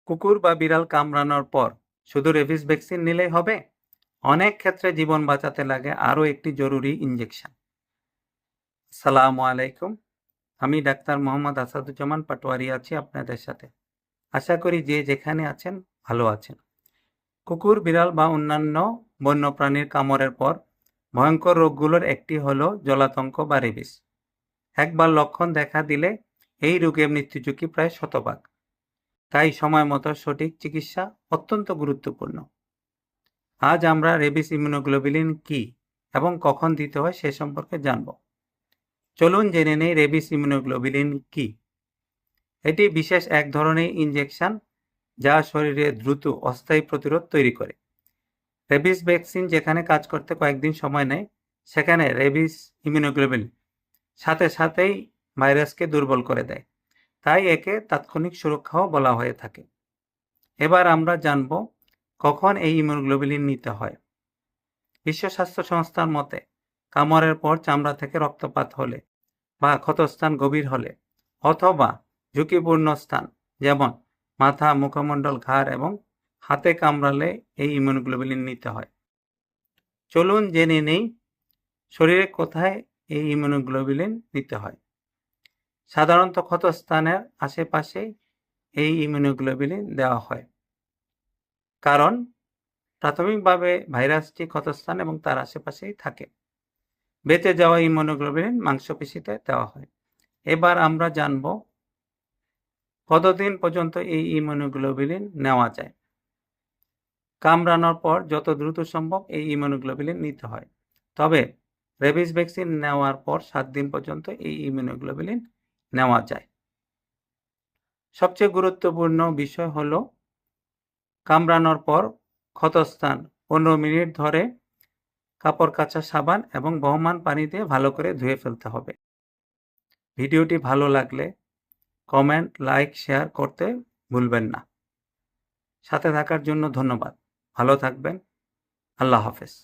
কুকুর বা বিড়াল কামড়ানোর পর শুধু রেবিস ভ্যাকসিন নিলেই হবে? অনেক ক্ষেত্রে জীবন বাঁচাতে লাগে আরও একটি জরুরি ইনজেকশন। আসসালামু আলাইকুম। আমি ডাক্তার মোহাম্মদ আসাদুজ্জামান পাটোয়ারি আছি আপনাদের সাথে। আশা করি যে যেখানে আছেন ভালো আছেন। কুকুর, বিড়াল বা অন্যান্য বন্যপ্রাণীর কামড়ের পর ভয়ঙ্কর রোগগুলোর একটি হলো জলাতঙ্ক বা রেবিস। একবার লক্ষণ দেখা দিলে এই রোগের মৃত্যু ঝুঁকি প্রায় শতভাগ। তাই সময় মতো সঠিক চিকিৎসা অত্যন্ত গুরুত্বপূর্ণ। আজ আমরা রেবিস ইমিউনোগ্লোবুলিন কি এবং কখন দিতে হয় সে সম্পর্কে জানব। চলুন জেনে নেই রেবিস ইমিউনোগ্লোবুলিন কি। এটি বিশেষ এক ধরনের ইনজেকশন যা শরীরে দ্রুত অস্থায়ী প্রতিরোধ তৈরি করে। রেবিস ভ্যাকসিন যেখানে কাজ করতে কয়েকদিন সময় নেয়, সেখানে রেবিস ইমিউনোগ্লোবুলিন সাথে সাথেই ভাইরাসকে দুর্বল করে দেয়। তাই একে তাৎক্ষণিক সুরক্ষাও বলা হয়ে থাকে। এবার আমরা জানব কখন এই ইমিউনোগ্লোবুলিন নিতে হয়। বিশ্ব স্বাস্থ্য সংস্থার মতে কামড়ের পর চামড়া থেকে রক্তপাত হলে বা ক্ষতস্থান গভীর হলে অথবা ঝুঁকিপূর্ণ স্থান যেমন মাথা, মুখমণ্ডল, ঘাড় এবং হাতে কামড়ালে এই ইমিউনোগ্লোবুলিন নিতে হয়। চলুন জেনে নেই শরীরে কোথায় এই ইমিউনোগ্লোবুলিন নিতে হয়। সাধারণত ক্ষতস্থানের আশেপাশে এই ইমিউনোগ্লোবুলিন দেওয়া হয়, কারণ প্রাথমিকভাবে ভাইরাসটি ক্ষতস্থান এবং তার আশেপাশেই থাকে। বেঁচে যাওয়া ইমিউনোগ্লোবুলিন মাংসপেশিতে দেওয়া হয়। এবার আমরা জানব কতদিন পর্যন্ত এই ইমিউনোগ্লোবুলিন নেওয়া যায়। কামড়ানোর পর যত দ্রুত সম্ভব এই ইমিউনোগ্লোবুলিন নিতে হয়। তবে রেবিস ভ্যাকসিন নেওয়ার পর 7 দিন পর্যন্ত এই ইমিউনোগ্লোবুলিন নেওয়া যায়। সবচেয়ে গুরুত্বপূর্ণ বিষয় হলো কামড়ানোর পর ক্ষতস্থান 15 মিনিট ধরে কাপড় কাচা সাবান এবং বহমান পানি দিয়ে ভালো করে ধুয়ে ফেলতে হবে। ভিডিওটি ভালো লাগলে কমেন্ট, লাইক, শেয়ার করতে ভুলবেন না। সাথে থাকার জন্য ধন্যবাদ। ভালো থাকবেন। আল্লাহ হাফেজ।